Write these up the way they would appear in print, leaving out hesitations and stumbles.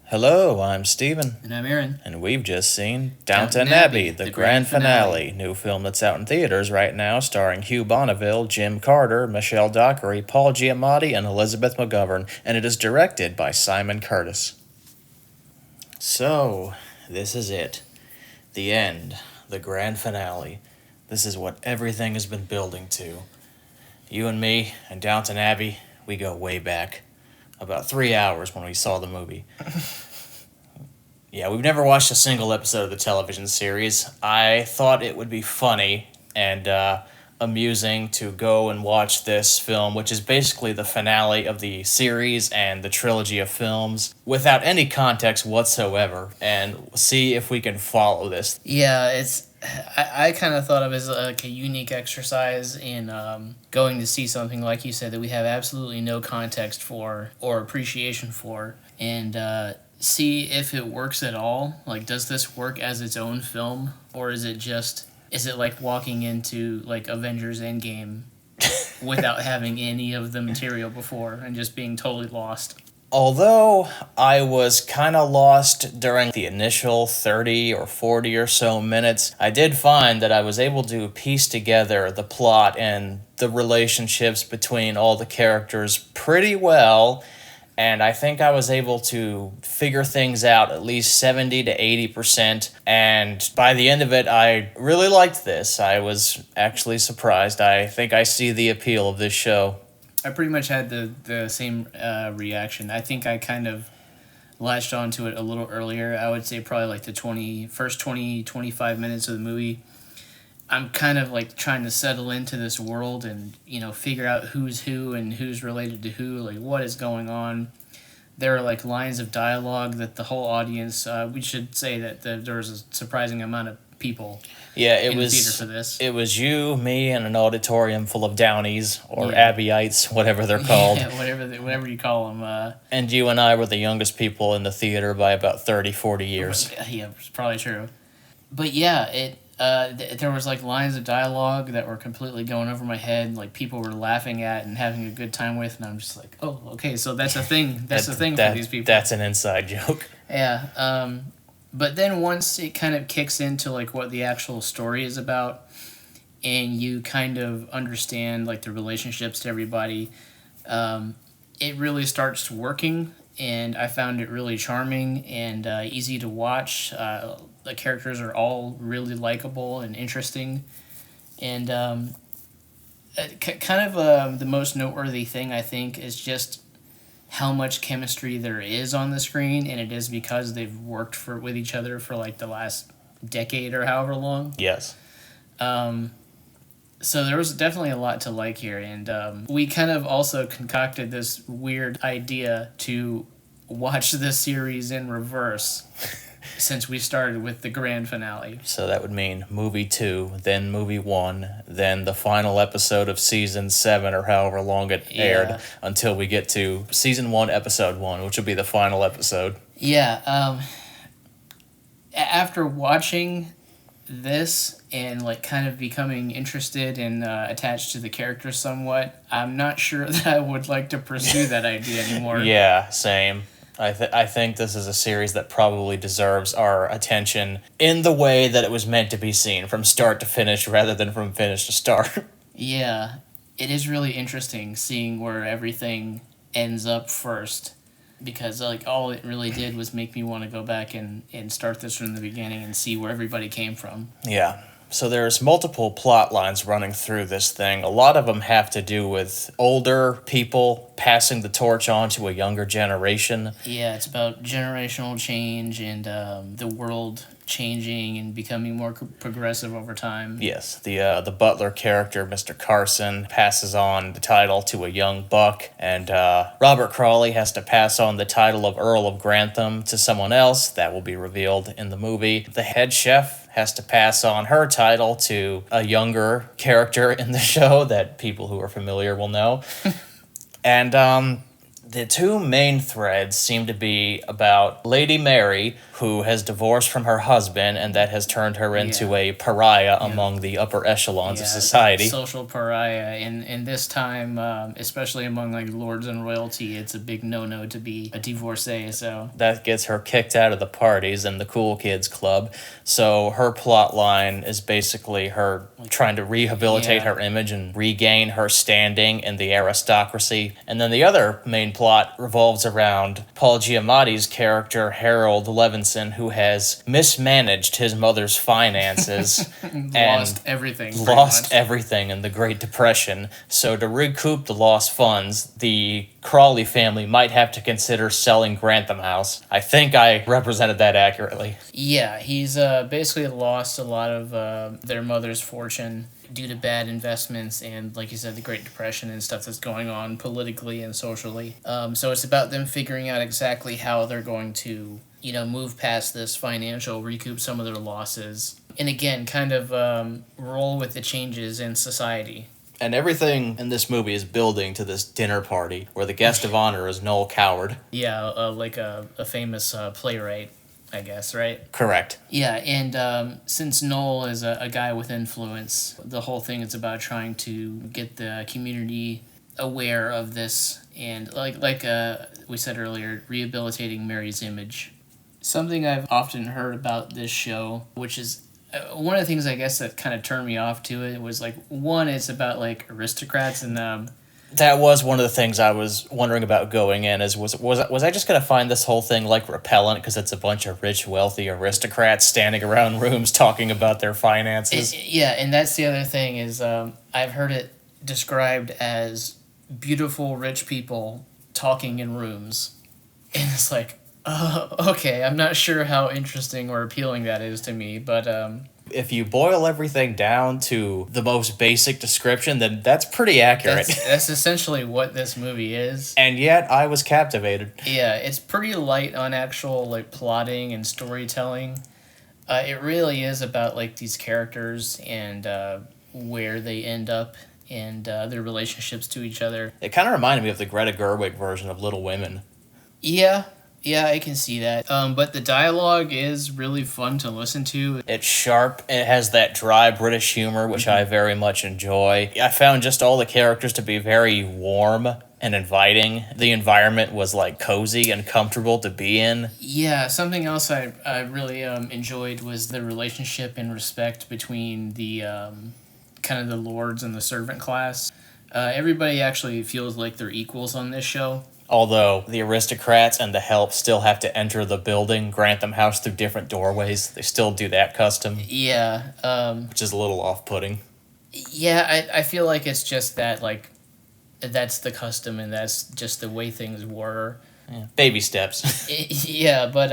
Hello, I'm Steven, And I'm Aaron. and we've just seen Downton Downton Abbey, Abbey, the the grand grand finale, finale. new film that's out in theaters right now, starring Hugh Bonneville, Jim Carter, Michelle Dockery, Paul Giamatti, and Elizabeth McGovern, and it is directed by Simon Curtis. So, this is it. The end. The grand finale. This is what everything has been building to. You and me and Downton Abbey, we go way back. About 3 hours when we saw the movie. Yeah, we've never watched a single episode of the television series. I thought it would be funny and amusing to go and watch this film, which is basically the finale of the series and the trilogy of films, without any context whatsoever, and see if we can follow this. Yeah, I kind of thought of it as like a unique exercise in going to see something, like you said, that we have absolutely no context for or appreciation for, and see if it works at all. Like, does this work as its own film, or is it like walking into like Avengers Endgame without having any of the material before and just being totally lost? Although I was kind of lost during the initial 30 or 40 or so minutes, I did find that I was able to piece together the plot and the relationships between all the characters pretty well. And I think I was able to figure things out at least 70 to 80%. And by the end of it, I really liked this. I was actually surprised. I think I see the appeal of this show. I pretty much had the same reaction. I think I kind of latched onto it a little earlier. I would say probably like the first 25 minutes of the movie. I'm kind of like trying to settle into this world and, figure out who's who and who's related to who, like what is going on. There are like lines of dialogue that the whole audience, we should say that there was a surprising amount of people Yeah, in the theater for this. it was you, me, and an auditorium full of Downies or Yeah. Abbyites, whatever they're called. Yeah, whatever you call them. And you and I were the youngest people in the theater by about 30, 40 years. Yeah, it's probably true. But yeah, there was like lines of dialogue that were completely going over my head, like people were laughing at and having a good time with, and I'm just like, oh, okay, so that's a thing. That's a thing for these people. That's an inside joke. Yeah. But then once it kind of kicks into like what the actual story is about, and you kind of understand like the relationships to everybody, it really starts working, and I found it really charming and easy to watch. The characters are all really likable and interesting, and the most noteworthy thing I think is just how much chemistry there is on the screen, and it is because they've worked with each other for like the last decade or however long. Yes. So there was definitely a lot to like here, and we kind of also concocted this weird idea to watch the series in reverse since we started with the grand finale. So that would mean movie 2, then movie 1, then the final episode of season 7 or however long it aired until we get to season 1, episode 1, which will be the final episode. Yeah. After watching this and like kind of becoming interested and attached to the characters somewhat, I'm not sure that I would like to pursue that idea anymore. Yeah, same. I think this is a series that probably deserves our attention in the way that it was meant to be seen, from start to finish rather than from finish to start. Yeah, it is really interesting seeing where everything ends up first, because like all it really did was make me want to go back and start this from the beginning and see where everybody came from. Yeah. So there's multiple plot lines running through this thing. A lot of them have to do with older people passing the torch on to a younger generation. Yeah, it's about generational change and the world changing and becoming more progressive over time. Yes, the butler character, Mr. Carson, passes on the title to a young buck, and Robert Crawley has to pass on the title of Earl of Grantham to someone else. That will be revealed in the movie. The head chef has to pass on her title to a younger character in the show that people who are familiar will know. And The two main threads seem to be about Lady Mary, who has divorced from her husband, and that has turned her into Yeah. a pariah among the upper echelons of society. Social pariah. And this time, especially among like lords and royalty, it's a big no-no to be a divorcee. So That gets her kicked out of the parties and the cool kids club. So her plot line is basically her trying to rehabilitate Yeah. her image and regain her standing in the aristocracy. And then the other main plot revolves around Paul Giamatti's character, Harold Levinson, who has mismanaged his mother's finances and lost everything. pretty lost much. everything in the Great Depression. So to recoup the lost funds, the Crawley family might have to consider selling Grantham House. I think I represented that accurately. Yeah, he's basically lost a lot of their mother's fortune due to bad investments and, like you said, the Great Depression and stuff that's going on politically and socially. So it's about them figuring out exactly how they're going to, move past this financial, recoup some of their losses, and again, kind of roll with the changes in society. And everything in this movie is building to this dinner party where the guest of honor is Noel Coward. Yeah, like a famous playwright, I guess, right? Correct. Yeah, and since Noel is a guy with influence, the whole thing is about trying to get the community aware of this and, like we said earlier, rehabilitating Mary's image. Something I've often heard about this show, which is one of the things I guess that kind of turned me off to it, was like, one, it's about like aristocrats and That was one of the things I was wondering about going in. Was I just going to find this whole thing like repellent because it's a bunch of rich, wealthy aristocrats standing around rooms talking about their finances? Yeah, and that's the other thing is I've heard it described as beautiful rich people talking in rooms, and it's like, okay, I'm not sure how interesting or appealing that is to me, but If you boil everything down to the most basic description, then that's pretty accurate. that's essentially what this movie is. And yet, I was captivated. Yeah, it's pretty light on actual like plotting and storytelling. It really is about like these characters and where they end up and their relationships to each other. It kind of reminded me of the Greta Gerwig version of Little Women. Yeah, I can see that. But the dialogue is really fun to listen to. It's sharp. It has that dry British humor, which I very much enjoy. I found just all the characters to be very warm and inviting. The environment was like cozy and comfortable to be in. Yeah, something else I really enjoyed was the relationship and respect between the kind of the lords and the servant class. Everybody actually feels like they're equals on this show. Although the aristocrats and the help still have to enter the building, Grantham House, through different doorways. They still do that custom, Yeah, which is a little off-putting. yeah, I feel like it's just that, like, that's the custom and that's just the way things were. Yeah. Baby steps. Yeah, but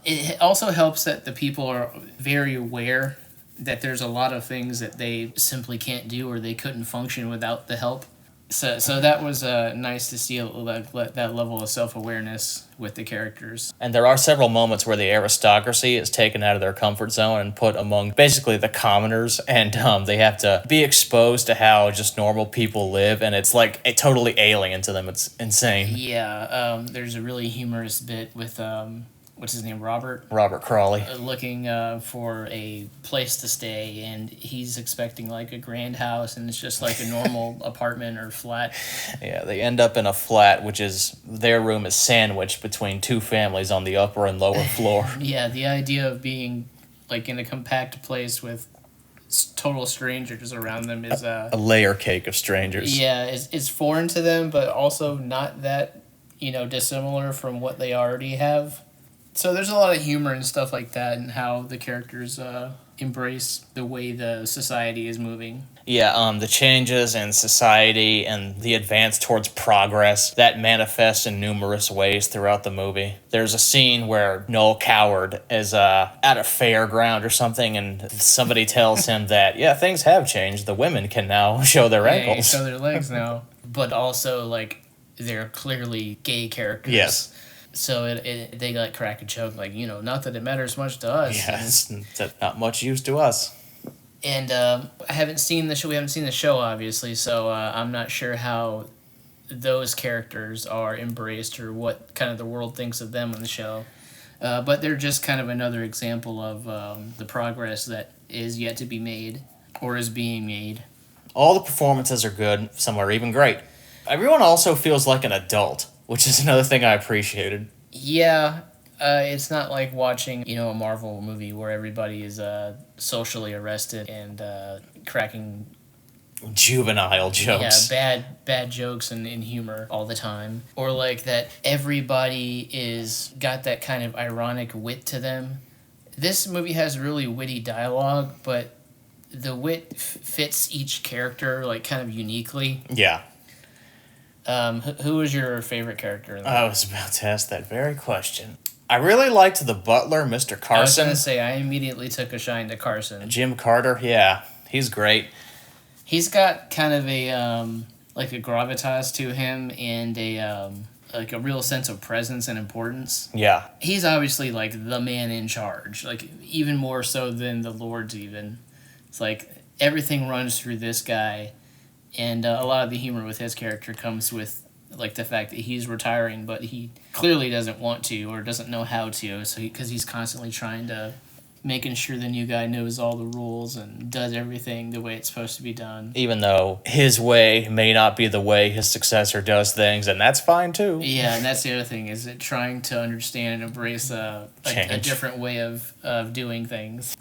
it also helps that the people are very aware that there's a lot of things that they simply can't do or they couldn't function without the help. So that was nice to see that level of self-awareness with the characters. And there are several moments where the aristocracy is taken out of their comfort zone and put among basically the commoners, and they have to be exposed to how just normal people live, and it's like totally alien to them. It's insane. Yeah, there's a really humorous bit with what's his name, Robert Crawley. looking for a place to stay, and he's expecting like a grand house, and it's just like a normal apartment or flat. Yeah, they end up in a flat, which is their room is sandwiched between two families on the upper and lower floor. Yeah, the idea of being like in a compact place with total strangers around them is A layer cake of strangers. yeah, is foreign to them, but also not that dissimilar from what they already have. So there's a lot of humor and stuff like that, and how the characters embrace the way the society is moving. Yeah, the changes in society and the advance towards progress that manifests in numerous ways throughout the movie. There's a scene where Noel Coward is at a fairground or something, and somebody tells him that, yeah, things have changed. The women can now show their ankles. Show their legs now, but also like they're clearly gay characters. Yes. So they like crack a joke like, not that it matters much to us. Yeah, it's not much use to us. And I haven't seen the show. We haven't seen the show, obviously, so I'm not sure how those characters are embraced or what kind of the world thinks of them on the show. But they're just kind of another example of the progress that is yet to be made or is being made. All the performances are good, some are even great. Everyone also feels like an adult, which is another thing I appreciated. Yeah, it's not like watching, a Marvel movie where everybody is socially arrested and cracking Juvenile jokes. bad jokes and humor all the time, or like that everybody is got that kind of ironic wit to them. This movie has really witty dialogue, but the wit fits each character like kind of uniquely. Yeah. Who was your favorite character in that? I was about to ask that very question. I really liked the butler, Mr. Carson. I was going to say, I immediately took a shine to Carson. Jim Carter, yeah, he's great. He's got kind of a like a gravitas to him and a like a real sense of presence and importance. Yeah. He's obviously like the man in charge, like even more so than the lords even. It's like everything runs through this guy, and a lot of the humor with his character comes with like the fact that he's retiring, but he clearly doesn't want to or doesn't know how to, so because he's constantly trying to making sure the new guy knows all the rules and does everything the way it's supposed to be done. Even though his way may not be the way his successor does things, and that's fine too. Yeah, and that's the other thing, is it trying to understand and embrace a different way of doing things.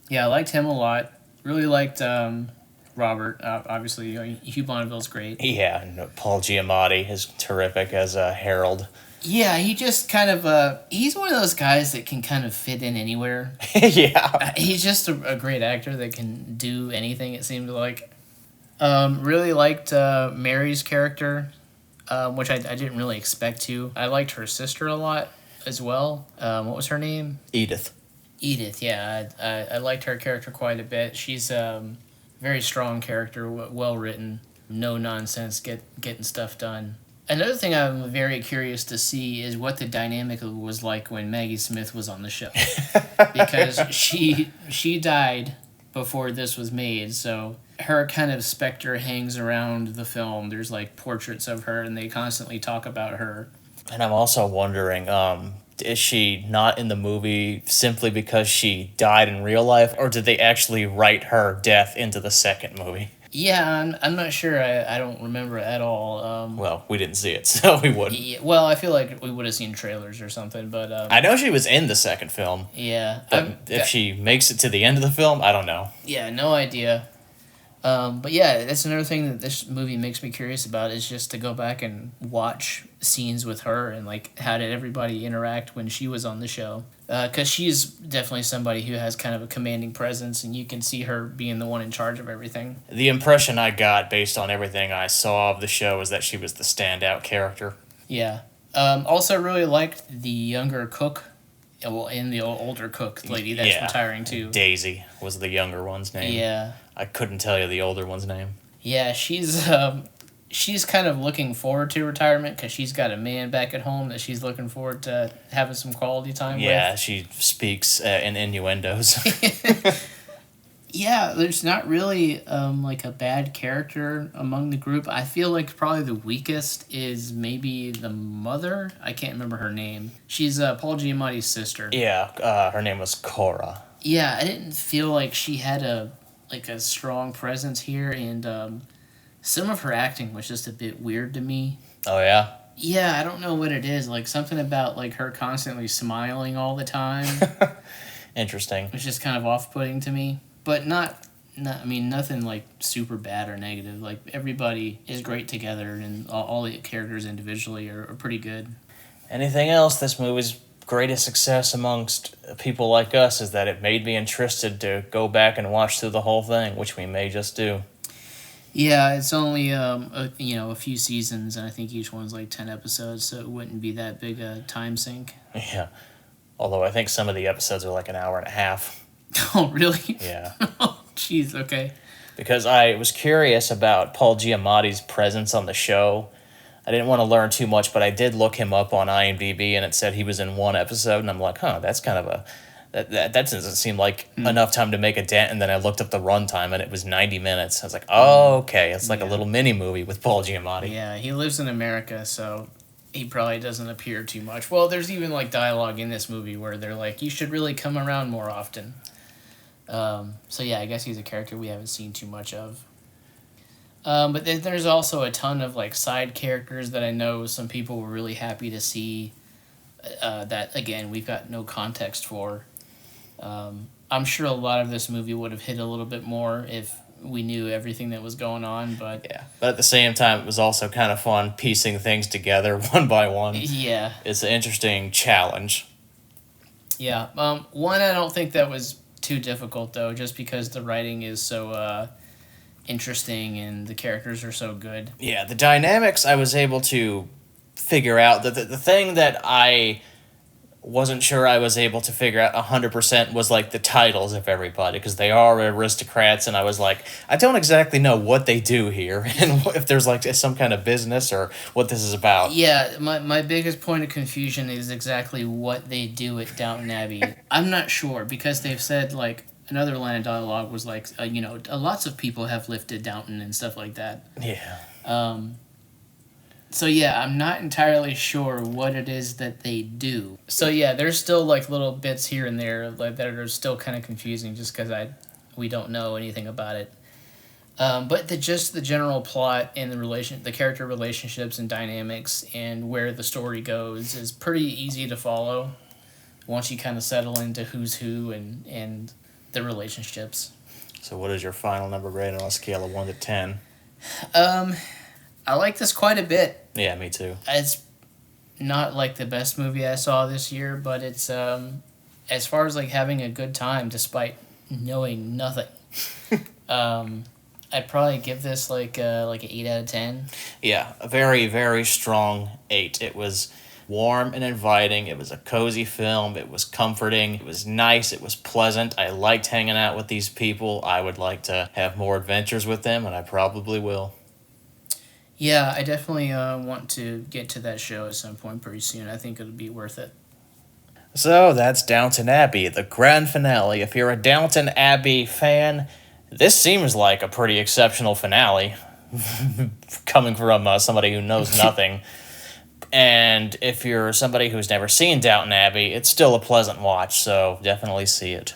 Yeah, I liked him a lot. Really liked Robert. Obviously, Hugh Bonneville's great. Yeah, and Paul Giamatti is terrific as Harold. Yeah, he just kind of, he's one of those guys that can kind of fit in anywhere. Yeah. He's just a great actor that can do anything, it seemed like. Really liked Mary's character, which I didn't really expect to. I liked her sister a lot as well. What was her name? Edith. Edith, yeah. I liked her character quite a bit. She's a very strong character, well written, no nonsense, getting stuff done. Another thing I'm very curious to see is what the dynamic was like when Maggie Smith was on the show. Because she died before this was made, so her kind of specter hangs around the film. There's like portraits of her, and they constantly talk about her. And I'm also wondering, is she not in the movie simply because she died in real life, or did they actually write her death into the second movie? Yeah, I'm not sure. I don't remember at all. Well, we didn't see it, so we wouldn't. Yeah, well, I feel like we would have seen trailers or something, but... I know she was in the second film. Yeah. But if she makes it to the end of the film, I don't know. Yeah, no idea. But yeah, that's another thing that this movie makes me curious about, is just to go back and watch scenes with her and like how did everybody interact when she was on the show. Because she's definitely somebody who has kind of a commanding presence, and you can see her being the one in charge of everything. The impression I got based on everything I saw of the show is that she was the standout character. Yeah. Also really liked the younger cook, and the older cook lady that's retiring too. Daisy was the younger one's name. Yeah. I couldn't tell you the older one's name. Yeah, she's kind of looking forward to retirement because she's got a man back at home that she's looking forward to having some quality time with. Yeah, she speaks in innuendos. Yeah, there's not really like a bad character among the group. I feel like probably the weakest is maybe the mother. I can't remember her name. She's Paul Giamatti's sister. Yeah, her name was Cora. Yeah, I didn't feel like she had a strong presence here, and some of her acting was just a bit weird to me. Oh, yeah? Yeah, I don't know what it is. Like, something about, like, her constantly smiling all the time. Interesting. It's just kind of off-putting to me. But nothing, like, super bad or negative. Like, everybody is great together, and all the characters individually are pretty good. Anything else? This movie's greatest success amongst people like us is that it made me interested to go back and watch through the whole thing, which we may just do. Yeah, it's only a few seasons, and I think each one's like 10 episodes, so it wouldn't be that big a time sink. Yeah, although I think some of the episodes are like an hour and a half. Oh, really? Yeah. Oh, jeez, okay. Because I was curious about Paul Giamatti's presence on the show. I didn't want to learn too much, but I did look him up on IMDb, and it said he was in one episode, and I'm like, that's kind of a That doesn't seem like enough time to make a dent. And then I looked up the runtime, and it was 90 minutes. I was like, oh, okay, it's like a little mini movie with Paul Giamatti. Yeah, he lives in America, so he probably doesn't appear too much. Well, there's even like dialogue in this movie where they're like, you should really come around more often. So yeah, I guess he's a character we haven't seen too much of. But then there's also a ton of like side characters that I know some people were really happy to see. That again we've got no context for. I'm sure a lot of this movie would have hit a little bit more if we knew everything that was going on, but Yeah, but at the same time, it was also kind of fun piecing things together one by one. yeah, It's an interesting challenge. yeah. One I don't think that was too difficult though, just because the writing is so interesting and the characters are so good. Yeah, the dynamics I was able to figure out. The thing that I wasn't sure I was able to figure out 100% was like the titles of everybody, because they are aristocrats, and I was like, I don't exactly know what they do here and if there's like some kind of business or what this is about. Yeah, my biggest point of confusion is exactly what they do at Downton Abbey. I'm not sure, because they've said like another line of dialogue was like, lots of people have lifted Downton and stuff like that. Yeah. So yeah, I'm not entirely sure what it is that they do. So yeah, there's still like little bits here and there like that are still kind of confusing just because we don't know anything about it. But the general plot and the character relationships and dynamics and where the story goes is pretty easy to follow once you kind of settle into who's who and the relationships. So what is your final number grade on a scale of 1 to 10? I like this quite a bit. Yeah, me too. It's not like the best movie I saw this year, but it's as far as like having a good time despite knowing nothing. I'd probably give this like an 8 out of 10. Yeah, a very, very strong 8. It was warm and inviting. It was a cozy film. It was comforting. It was nice. It was pleasant. I liked hanging out with these people. I would like to have more adventures with them, and I probably will. Yeah, I definitely want to get to that show at some point pretty soon. I think it'll be worth it. So that's Downton Abbey, the grand finale. If you're a Downton Abbey fan, this seems like a pretty exceptional finale, coming from somebody who knows nothing. And if you're somebody who's never seen Downton Abbey, it's still a pleasant watch, so definitely see it.